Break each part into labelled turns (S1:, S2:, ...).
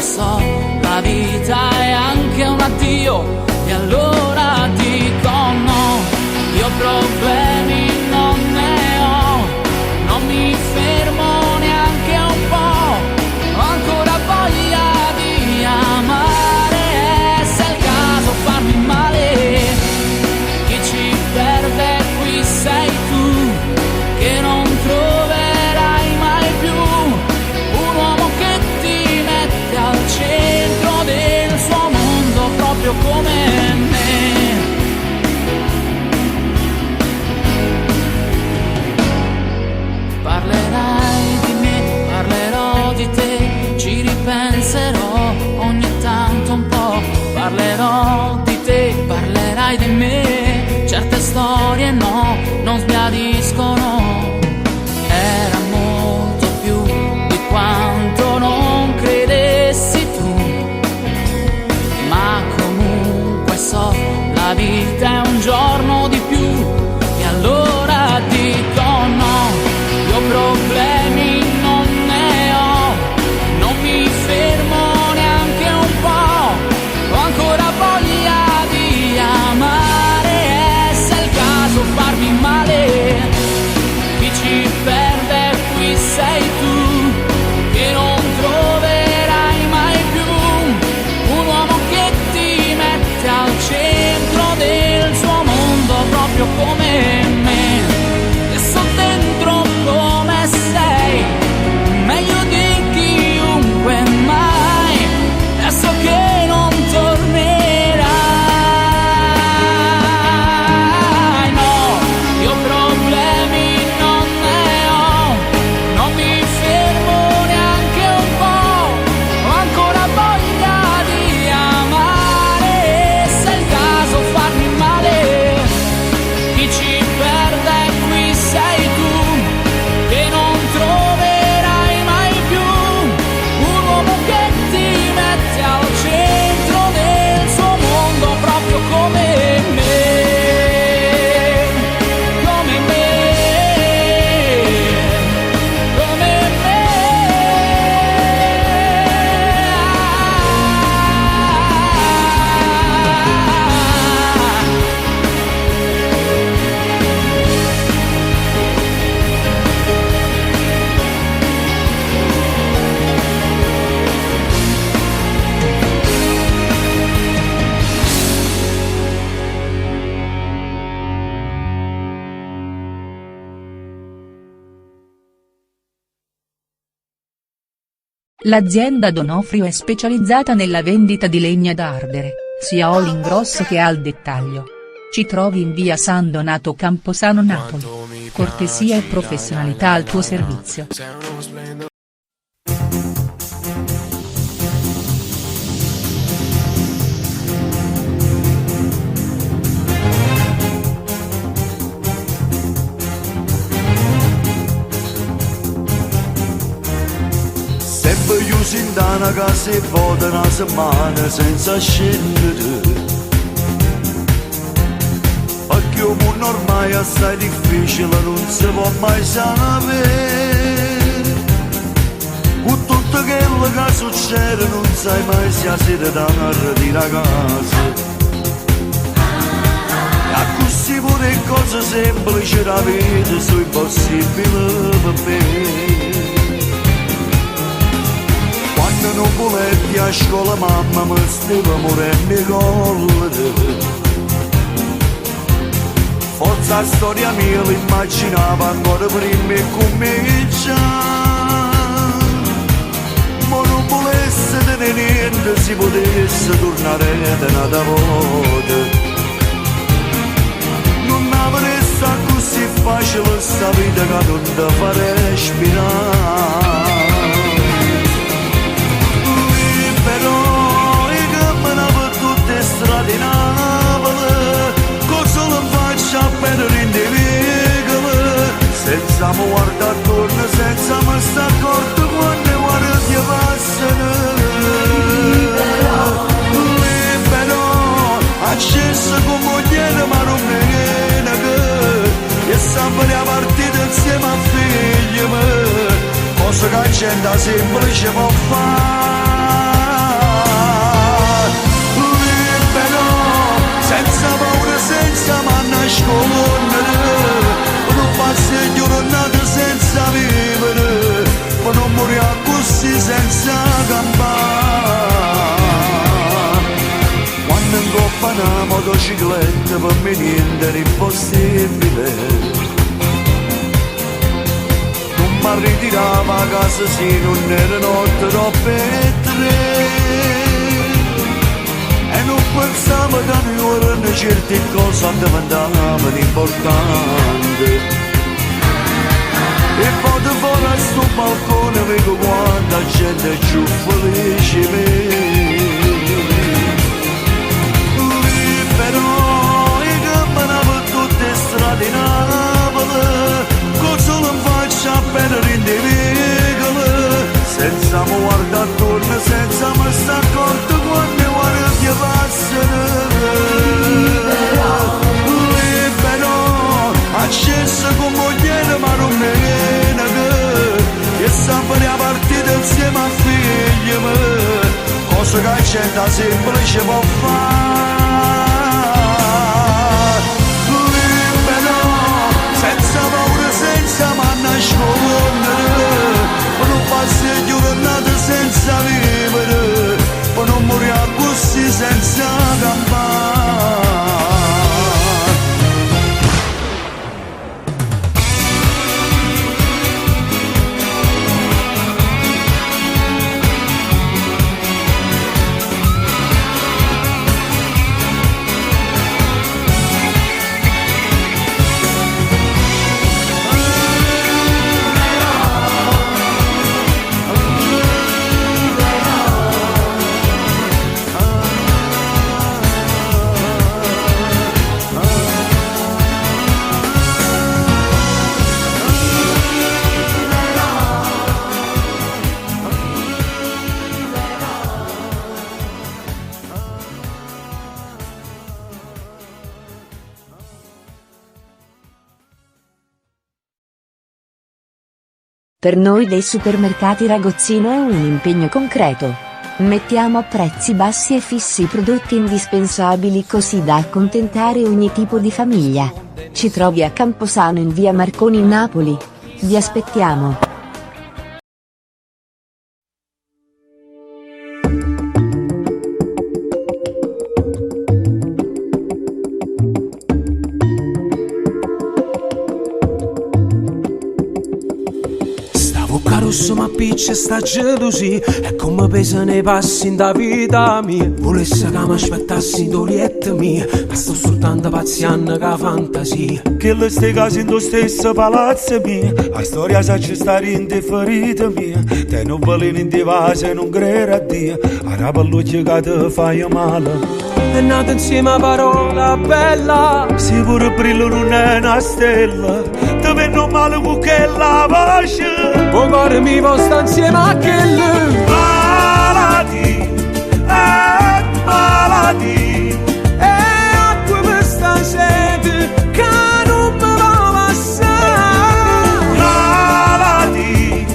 S1: so, la vita è anche un addio, e allora dico no, io problemi non ne ho, non mi fermo neanche un po', ho ancora voglia di amare, e se è il caso farmi male, chi ci perde qui sei tu, che non troverai mai più un uomo che ti mette al centro del suo mondo proprio come me. Parlerai di me, parlerò di te, ci ripenserò ogni tanto un po', parlerò di te, parlerai di me, certe storie no, non sbiadiscono. Era molto più di quanto non credessi tu, ma comunque so, la vita è un giorno di più, e allora dico no, io problemi non ne ho, non mi fermo neanche un po', ho ancora voglia di amare, e se è il caso farmi male, chi ci perde qui sei tu, che non troverai mai più un uomo che ti mette al centro del suo mondo proprio come me, e so dentro come sei, meglio di chiunque mai, e so che non tornerai, no, io problemi non ne ho, non mi fermo neanche un po', ho ancora voglia di amare, e se è il caso farmi male, chi ci perde qui sei tu, che non troverai mai più un uomo che ti mette al centro del suo mondo proprio come me, come me, come me.
S2: L'azienda Donofrio è specializzata nella vendita di legna da ardere, sia all'ingrosso che al dettaglio. Ci trovi in via San Donato Camposano Napoli. Cortesia e professionalità al tuo servizio.
S3: Sempre chiusi in una casa e vota una settimana senza scendere, perché il mondo ormai è assai difficile, non si può mai sapere, con tutto quello che succede non sai mai se siete da una casa, e così pure cose semplici da vita sono impossibili per me. Quando non volevi a scuola mamma mi stava morendo i colli, forse la storia mia l'immaginava ancora prima e comincia, ma non volesse tenere niente si potesse tornare da una volta, non avrei stato così facile sta vita che non ti fa respirare. Però io camminavo tutte le strade in Napoli, cosa lo faccio a perdere in veicoli, senza mi guardare attorno, senza mi stare accorto quando guardi passano. Libero, acceso come mogliere ma non mi viene che, e sempre la partita insieme a figli, cosa che la gente semplice può fare. senza campare. Quando ingoppa una motocicletta per me niente era impossibile. Non mi ritirava a casa se non era notte troppe tre. E non pensavo da noi certe cose diventavano importanti. E poi fuori a sto balcone vedo quanta gente è più felice me. Libero e camminavo per tutte le strade in Napoli, con solo in faccia per rendere vicoli, senza mi guardare attorno, senza mi stare accorto quando guardi passano. Libero, acceso con mogliere ma non me ne che sempre a partita insieme a figli miei, cosa che gente semplice può fare. Libero, senza paura, senza manna nascondere, per un passeggio tornato senza vivere, per non morire così senza campare.
S4: Per noi dei supermercati Ragozzino è un impegno concreto. Mettiamo a prezzi bassi e fissi i prodotti indispensabili così da accontentare ogni tipo di famiglia. Ci trovi a Camposano in via Marconi Napoli. Vi aspettiamo.
S5: Rosso ma piccia sta gelosia e come pesa nei passi in da vita mia. Volesse che mi aspettassi in dolietta mia, ma sto soltanto pazziando che fantasia.
S3: Che le stai case in lo stesso palazzo mia, la storia sa ci stare in te ferite mia. Te non veleni in te vase non credere a Dio, a rapalluccia che ti fai male.
S5: È nata insieme a parola bella,
S3: Se pure brillo non è una stella, ti venno male con quella voce.
S5: o cuore mi posta insieme a quello.
S3: Malati, malati,
S5: Acqua per sta sete che non mi va passare.
S3: malati,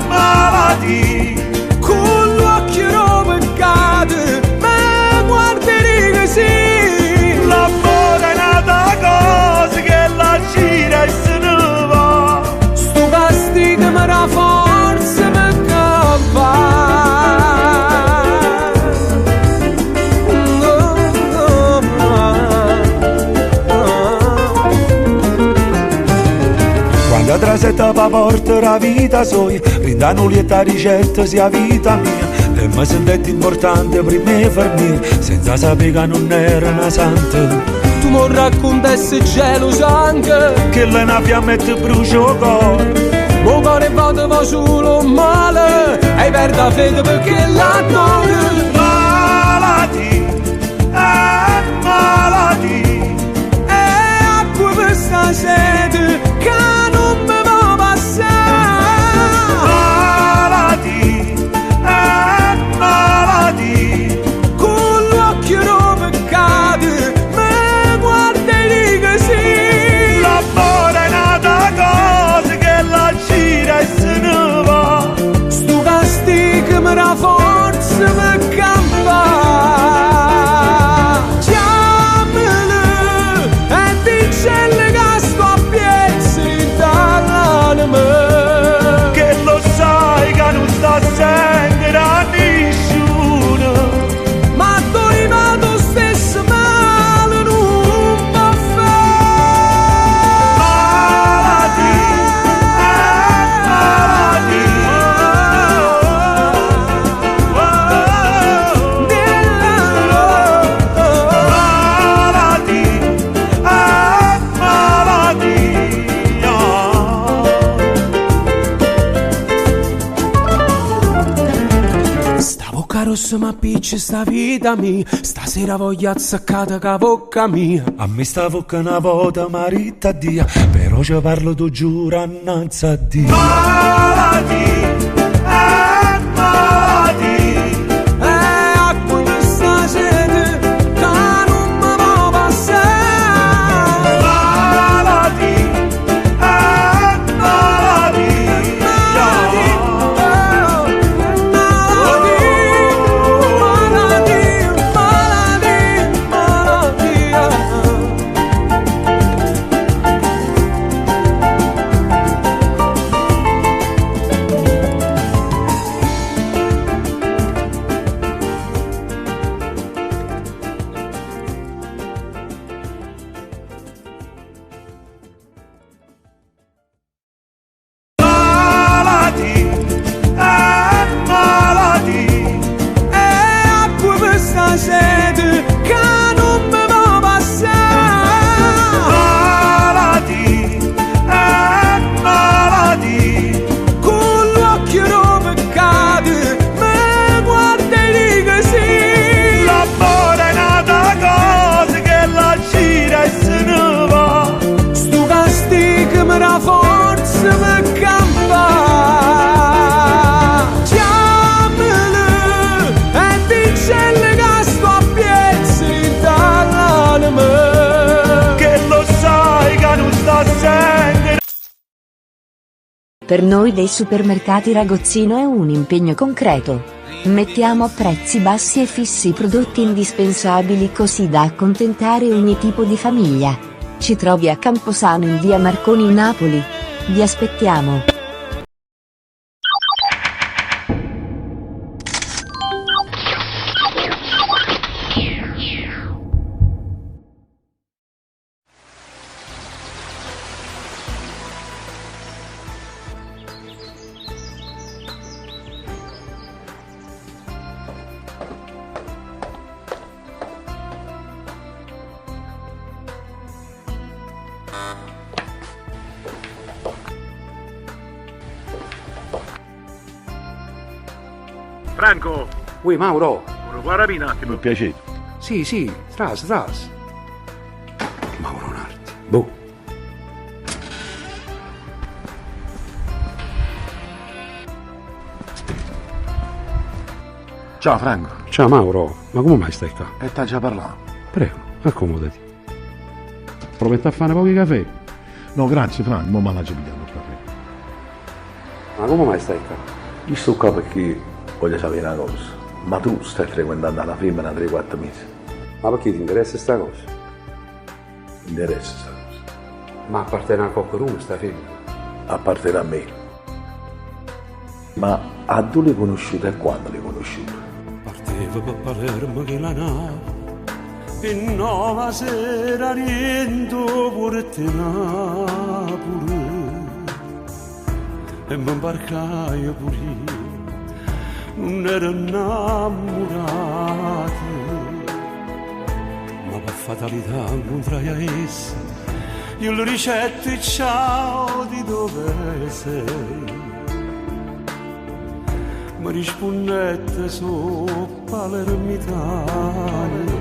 S3: malati.
S5: Con l'occhio peccato mi guardi così.
S3: L'amore è nata cosa che la gira e se ne va.
S5: Sto castigo mi dà forza per campare.
S3: Quando trasetta pa porta la vita sua, brindano lieta ricetta sia vita mia. E mi sentette importante prima di farmi, senza sapere che non era una santa.
S5: Tu mi raccontessi geloso anche,
S3: Che lei una fiamma e ti brucia il cuore.
S5: mo cuore va solo male, e perda fede perché l'adoro.
S3: Malati, malati.
S5: Acqua per sta sete che non mi va passare.
S3: Malati, malati.
S5: Con l'occhio peccato mi guardi così.
S3: L'amore è nata cosa che la gira e se ne va.
S5: Sto castigo mi dà forza per campare. Chiamalo e dicelle che sto a piezzi dall'anima.
S3: Che lo sai che non
S5: rossa ma piccia sta vita mia, stasera voglio azzaccata che bocca mia.
S3: A me sta bocca una volta marita a Dio, però ci parlo tu giura annanzi a Dio. Malati, malati,
S5: acqua questa sete che non mi può passare.
S3: malati, malati,
S5: forza mi campa, chiamalo e dicelle che sto a piezzi dall'anima,
S3: che lo sai che non sta sempre.
S4: Per noi dei supermercati Ragozzino è un impegno concreto. Mettiamo a prezzi bassi e fissi i prodotti indispensabili così da accontentare ogni tipo di famiglia. Ci trovi a Camposano in via Marconi Napoli. Vi aspettiamo.
S6: Franco,
S5: Ui Mauro,
S6: guarda un attimo.
S7: Per piacere.
S5: sì, tras. Mauro Nardi, boh.
S7: Ciao Franco.
S5: Ciao Mauro, ma come mai stai qua?
S7: E t'ha già parlato?
S5: Prego, accomodati. Prometto a fare pochi caffè.
S7: No, grazie Franco, non mi pigliato il caffè.
S5: Ma come mai stai qua?
S8: Io sto qua perché voglio sapere una cosa. Ma tu stai frequentando la femmina 3-4 mesi?
S5: Ma perché ti interessa sta cosa?
S8: Mi interessa questa cosa.
S5: Ma appartiene a qualcuno sta femmina?
S8: Appartiene a me. Ma a dove l'hai conosciuta e quando l'hai conosciuta?
S5: Partevo per Palermo che la nave e nuova sera rientro pure te Napoli e mi imbarcai pure io, non ero innamorato, ma per fatalità incontrai a essa, io le ricetti ciao di dove sei. Mi rispondette su palermitani,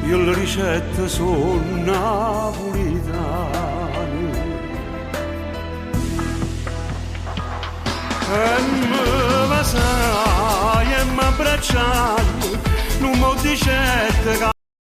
S5: io le ricette sono napolitani. E mi baciai e mi abbracciai, non mi dicette che